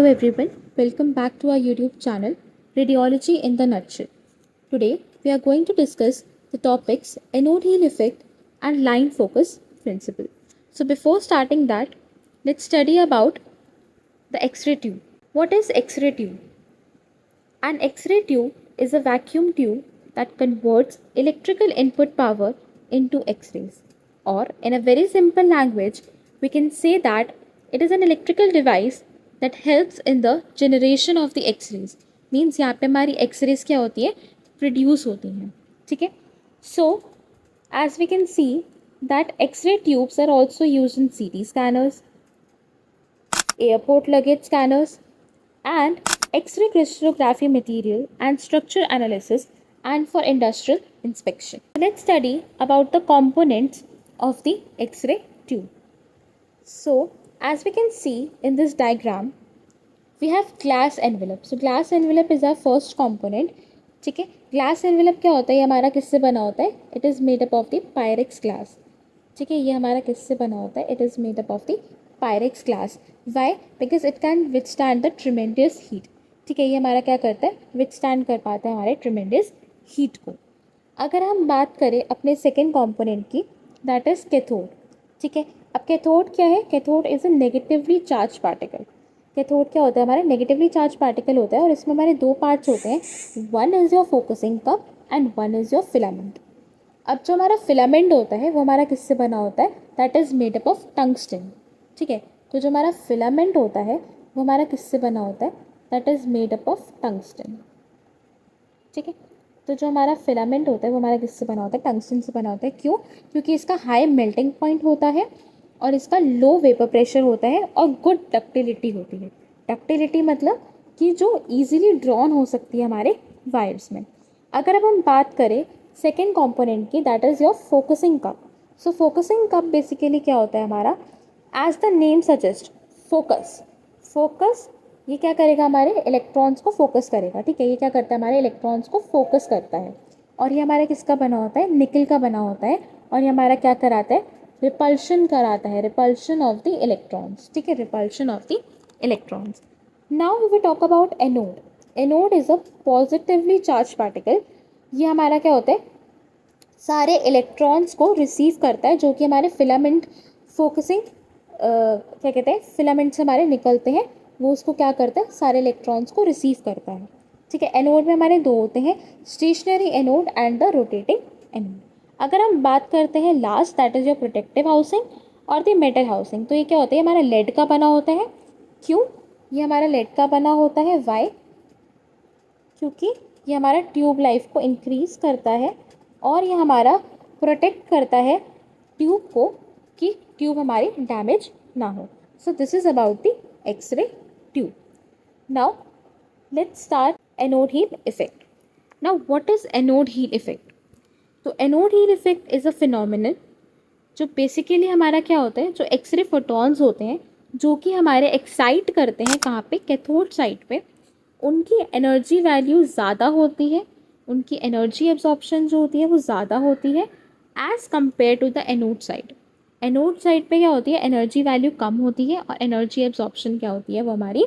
Hello everyone, welcome back to our YouTube channel Radiology in the Nutshell. Today we are going to discuss the topics anode Heal effect and line focus principle. So before starting that, let's study about the X-ray tube. What is X-ray tube? An X-ray tube is a vacuum tube that converts electrical input power into X-rays. Or in a very simple language, we can say that it is an electrical device that helps in the generation of the X-rays. Means यहाँ पे हमारी X-rays क्या होती है? Produce होती हैं. ठीक है? So as we can see that X-ray tubes are also used in CT scanners, airport luggage scanners, and X-ray crystallography material and structure analysis and for industrial inspection. Let's study about the components of the X-ray tube. So as we can see in this diagram, we have glass envelope. So glass envelope is our first component. ठीक है, glass envelope क्या होता है? ये हमारा किससे बना होता है? It is made up of the Pyrex glass. ठीक है, ये हमारा किससे बना होता है? It is made up of the Pyrex glass. Why? Because it can withstand the tremendous heat. ठीक है, ये हमारा क्या करता है? विथस्टैंड कर पाता है हमारे ट्रिमेंडियस हीट को. अगर हम बात करें अपने सेकेंड कॉम्पोनेंट की, दैट इज़ कैथोड. ठीक है, अब कैथोड क्या है? Cathode is a negatively charge particle. Cathode क्या होता है? हमारा नेगेटिवली चार्ज पार्टिकल होता है और इसमें हमारे दो पार्ट्स होते हैं. One is your focusing cup and one is your filament. अब जो हमारा फिलामेंट होता है वो हमारा किससे बना होता है? That is made up of tungsten. ठीक है, तो जो हमारा फिलामेंट होता है वो हमारा किससे बना होता है? That is made up of tungsten. ठीक है, तो जो हमारा फिलामेंट होता है वो हमारा किससे बना होता है? टंगस्टन से बना होता है. क्यों? क्योंकि इसका हाई मेल्टिंग पॉइंट होता है और इसका लो वेपर प्रेशर होता है और गुड डक्टिलिटी होती है. डक्टिलिटी मतलब कि जो ईजिली ड्रॉन हो सकती है हमारे वायर्स में. अगर अब हम बात करें सेकेंड कंपोनेंट की, that is your focusing cup. So focusing cup basically क्या होता है हमारा? As the name suggest, focus. Focus ये क्या करेगा? हमारे इलेक्ट्रॉन्स को फोकस करेगा. ठीक है, ये क्या करता है? हमारे इलेक्ट्रॉन्स को फोकस करता है. और ये हमारे किसका बना होता है? निकल का बना होता है. और ये हमारा क्या कराता है? रिपल्शन कराता है. Repulsion of the electrons. ठीक है, repulsion of the electrons. Now we will talk about anode. Anode is a positively charge particle. ये हमारा क्या होता है? सारे इलेक्ट्रॉन्स को रिसीव करता है जो कि हमारे फिलामेंट फोकसिंग क्या कहते हैं, फिलामेंट से हमारे निकलते हैं, वो उसको क्या करता है? सारे इलेक्ट्रॉन्स को रिसीव करता है. ठीक है, एनोड में हमारे दो होते हैं, stationary anode and the rotating anode. अगर हम बात करते हैं last, that is your protective housing और द मेटल हाउसिंग. तो ये क्या होता है? हमारा लेड का बना होता है. क्यों? ये हमारा लेड का बना होता है. वाई? क्योंकि ये हमारा ट्यूब लाइफ को इंक्रीज़ करता है और ये हमारा प्रोटेक्ट करता है ट्यूब को कि ट्यूब हमारी डैमेज ना हो. So this is about the x ray tube. Now let's start anode heel effect. Now what is anode heel effect? तो anode heel effect is a phenomenal जो बेसिकली हमारा क्या होता है? जो एक्सरे फोटॉन्स होते हैं जो कि हमारे एक्साइट करते हैं कहाँ पे? कैथोड साइड पे. उनकी एनर्जी वैल्यू ज़्यादा होती है, उनकी एनर्जी एब्जॉर्प्शन जो होती है वो ज़्यादा होती है as compare to the anode side. Anode side पे क्या होती है? एनर्जी वैल्यू कम होती है और एनर्जी एब्जॉर्प्शन क्या होती है? वो हमारी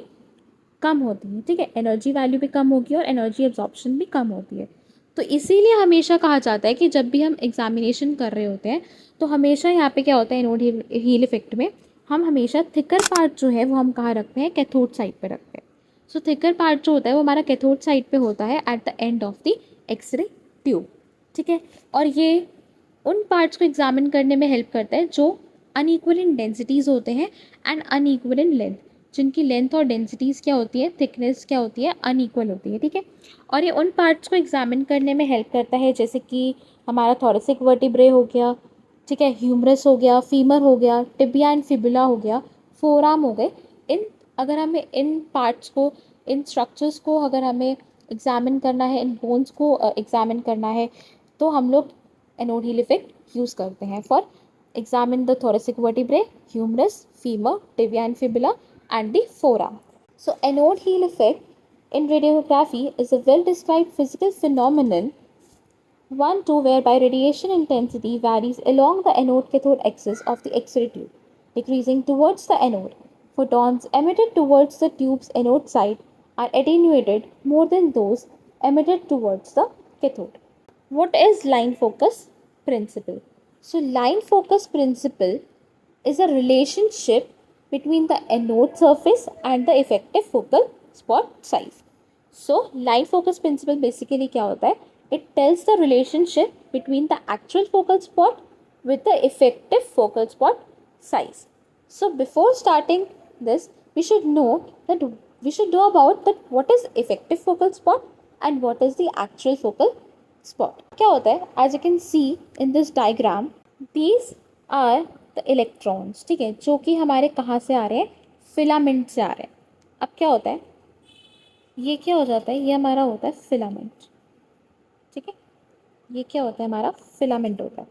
कम होती है. ठीक है, एनर्जी वैल्यू भी कम होगी और एनर्जी एब्जॉर्प्शन भी कम होती है. तो इसीलिए हमेशा कहा जाता है कि जब भी हम एग्जामिनेशन कर रहे होते हैं तो हमेशा यहाँ पे क्या होता है? एनोड हील इफेक्ट में हम हमेशा थिकर पार्ट जो है वो हम कहाँ रखते हैं? कैथोड साइड पे रखते हैं. सो थिकर पार्ट जो होता है वो हमारा कैथोड साइड पे होता है at the end of the x ray tube. ठीक है, और ये उन पार्ट्स को एग्जामिन करने में हेल्प करता है जो अनइक्वल इन डेंसिटीज़ होते हैं एंड अनइक्वल इन लेंथ, जिनकी लेंथ और डेंसिटीज़ क्या होती है? थिकनेस क्या होती है? अनइक्वल होती है. ठीक है, और ये उन पार्ट्स को एग्जामिन करने में हेल्प करता है जैसे कि हमारा थोरेसिक वर्टिब्रे हो गया. ठीक है, ह्यूमरस हो गया, फीमर हो गया, टिबिया एंड फिबुला हो गया, फोराम हो गए. इन अगर हमें इन पार्ट्स को, इन स्ट्रक्चर्स को अगर हमें एग्जामिन करना है, इन बोन्स को एग्जामिन करना है, तो हम लोग एनोड हील इफेक्ट यूज़ करते हैं for examine the thoracic vertebrae, humerus, femur, tibia and fibula and the forearm. So anode Heal effect in radiography is a well described physical phenomenon, one too whereby radiation intensity varies along the anode cathode axis of the X-ray tube, decreasing towards the anode Photons emitted towards the tube's anode side are attenuated more than those emitted towards the cathode. What is line focus principle? So, line focus principle is a relationship between the anode surface and the effective focal spot size. So, line focus principle basically क्या होता है? It tells the relationship between the actual focal spot with the effective focal spot size. So, before starting this, we should know about that what is effective focal spot and what is the actual focal spot. क्या होता है? As you can see in this diagram, these are the electrons. ठीक है, जो कि हमारे कहाँ से आ रहे हैं? फिलामेंट से आ रहे हैं. अब क्या होता है? ये क्या हो जाता है? ये हमारा होता है फिलामेंट. ठीक है, ये क्या होता है? हमारा फिलामेंट होता है,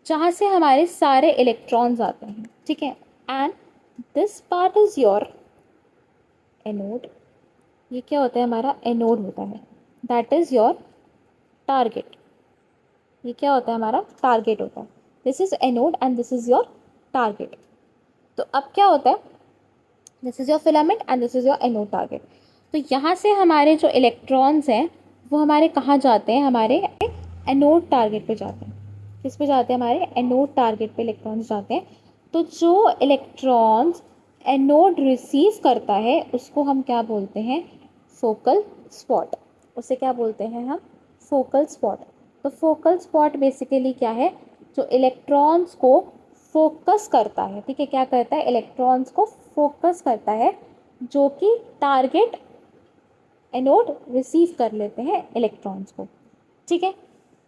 जहाँ से हमारे सारे इलेक्ट्रॉन्स आते हैं. ठीक है, and this part is your anode. ये क्या होता है? हमारा एनोड होता है. That is your target. ये क्या होता है? हमारा टारगेट होता है. This is anode and this is your target. तो अब क्या होता है? This is your filament and this is your anode target. तो यहाँ से हमारे जो इलेक्ट्रॉन्स हैं वो हमारे कहाँ जाते हैं? हमारे एनोड टारगेट पे जाते हैं. किस पे जाते हैं? हमारे एनोड टारगेट पे इलेक्ट्रॉन्स जाते हैं. तो जो इलेक्ट्रॉन्स एनोड रिसीव करता है उसको हम क्या बोलते हैं? Focal spot. उसे क्या बोलते हैं हम? Focal spot. तो फोकल स्पॉट बेसिकली क्या है? जो इलेक्ट्रॉन्स को फोकस करता है. ठीक है, क्या करता है? इलेक्ट्रॉन्स को फोकस करता है, जो कि टारगेट एनोड रिसीव कर लेते हैं इलेक्ट्रॉन्स को. ठीक है,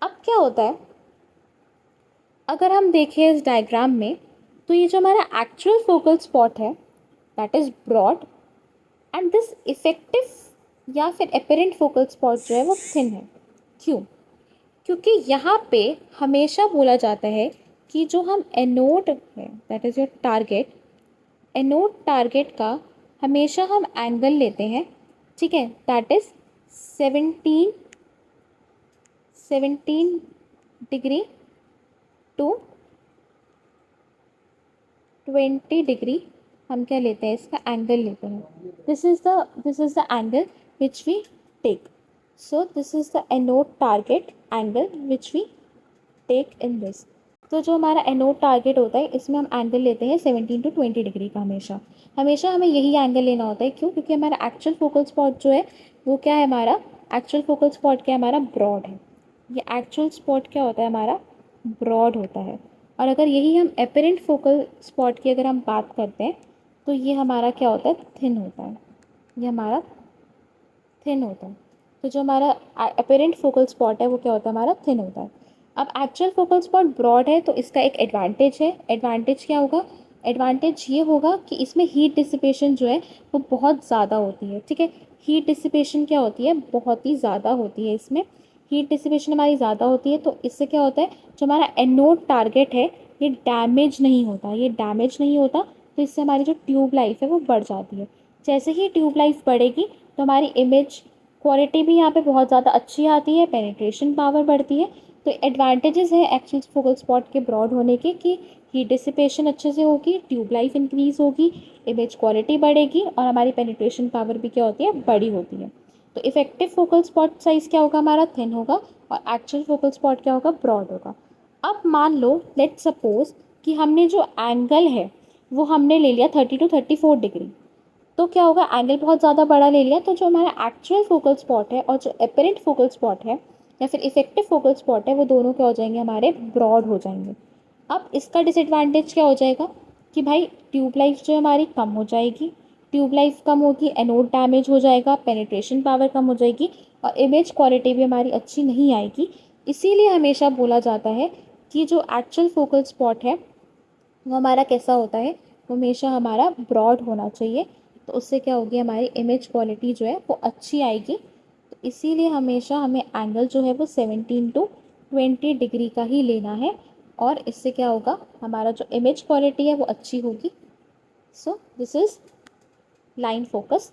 अब क्या होता है? अगर हम देखें इस डायग्राम में, तो ये जो हमारा एक्चुअल फोकल स्पॉट है that is broad and this effective या फिर एपेरेंट फोकल स्पॉट जो है वो थिन है. क्यों? क्योंकि यहाँ पे हमेशा बोला जाता है कि जो हम एनोड है that is your target, anode target का हमेशा हम एंगल लेते हैं. ठीक है, that is 17 degree to 20 degree हम क्या लेते हैं? इसका एंगल लेते हैं. This is the angle which we take. So this is the anode target angle which we take in this. तो जो हमारा एनोड टारगेट होता है इसमें हम एंगल लेते हैं 17 to 20 डिग्री का. हमेशा हमें यही एंगल लेना होता है. क्यों? क्योंकि हमारा एक्चुअल फोकल स्पॉट जो है वो क्या है? हमारा एक्चुअल फोकल स्पॉट क्या है? हमारा ब्रॉड है. ये एक्चुअल स्पॉट क्या होता है? हमारा ब्रॉड होता है. और अगर यही हम एपेरेंट फोकल स्पॉट की अगर हम बात करते हैं तो ये हमारा क्या होता है? थिन होता है. ये हमारा थिन होता है. तो जो हमारा अपेरेंट फोकल स्पॉट है वो क्या होता है? हमारा थिन होता है. अब एक्चुअल फोकल स्पॉट ब्रॉड है तो इसका एक एडवांटेज है. एडवांटेज क्या होगा? एडवांटेज ये होगा कि इसमें हीट डिसिपेशन जो है वो बहुत ज़्यादा होती है. ठीक है, हीट डिसिपेशन क्या होती है? बहुत ही ज़्यादा होती है. इसमें हीट डिसिपेशन हमारी ज़्यादा होती है. तो इससे क्या होता है? जो हमारा एनोड टारगेट है ये डैमेज नहीं होता. तो इससे हमारी जो ट्यूब लाइफ है वो बढ़ जाती है. जैसे ही ट्यूब लाइफ बढ़ेगी तो हमारी इमेज क्वालिटी भी यहाँ पे बहुत ज़्यादा अच्छी आती है, पेनिट्रेशन पावर बढ़ती है. तो एडवांटेजेस है एक्चुअल फोकल स्पॉट के ब्रॉड होने के कि हीट डिसिपेशन अच्छे से होगी, ट्यूब लाइफ इंक्रीज़ होगी, इमेज क्वालिटी बढ़ेगी और हमारी पेनिट्रेशन पावर भी क्या होती है? बड़ी होती है. तो इफेक्टिव फोकल स्पॉट साइज़ क्या होगा? हमारा थिन होगा और एक्चुअल फोकल स्पॉट क्या होगा? ब्रॉड होगा. अब मान लो लेट सपोज कि हमने जो एंगल है वो हमने ले लिया 30 to 34 डिग्री. तो क्या होगा? एंगल बहुत ज़्यादा बड़ा ले लिया तो जो हमारा एक्चुअल फोकल स्पॉट है और जो एपेरेंट फोकल स्पॉट है या फिर इफेक्टिव फोकल स्पॉट है वो दोनों क्या हो जाएंगे? हमारे ब्रॉड हो जाएंगे. अब इसका डिसएडवांटेज क्या हो जाएगा? कि भाई ट्यूब लाइफ जो हमारी कम हो जाएगी. ट्यूब लाइफ कम होगी, एनोड डैमेज हो जाएगा, पेनिट्रेशन पावर कम हो जाएगी और इमेज क्वालिटी भी हमारी अच्छी नहीं आएगी. इसीलिए हमेशा बोला जाता है कि जो एक्चुअल फोकल स्पॉट है वो हमारा कैसा होता है? वो हमेशा हमारा ब्रॉड होना चाहिए. तो उससे क्या होगी? हमारी इमेज क्वालिटी जो है वो अच्छी आएगी. तो इसीलिए हमेशा हमें एंगल जो है वो 17 to 20 डिग्री का ही लेना है और इससे क्या होगा? हमारा जो इमेज क्वालिटी है वो अच्छी होगी. So this is line focus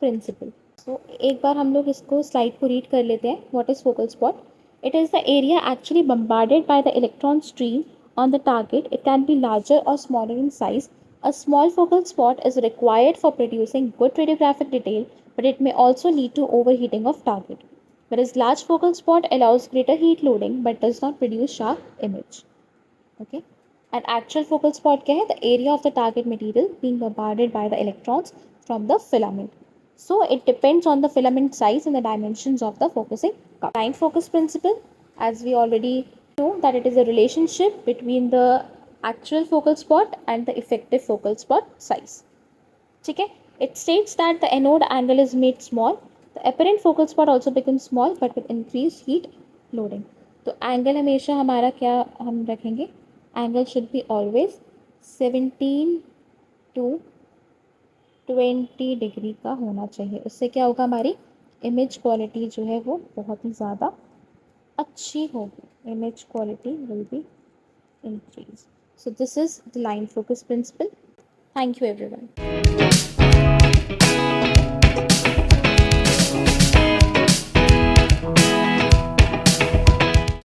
principle. So एक बार हम लोग इसको स्लाइड को रीड कर लेते हैं. What is focal spot? It is the area actually bombarded by the electron stream on the target. It can be larger or smaller in size A small focal spot is required for producing good radiographic detail, but it may also lead to overheating of target. Whereas large focal spot allows greater heat loading but does not produce sharp image. Okay. An actual focal spot क्या है? The area of the target material being bombarded by the electrons from the filament. So it depends on the filament size and the dimensions of the focusing cup. Line focus principle, as we already know that it is a relationship between the actual focal spot and the effective focal spot size. Okay? It states that the anode angle is made small. The apparent focal spot also becomes small but with increased heat loading. तो angle हमेशा हमारा क्या हम रखेंगे? Angle should be always 17 to 20 degree का होना चाहिए. उससे क्या होगा? हमारी इमेज क्वालिटी जो है वो बहुत ही ज़्यादा अच्छी होगी. Image quality will be increase. So this is the line focus principle. Thank you everyone.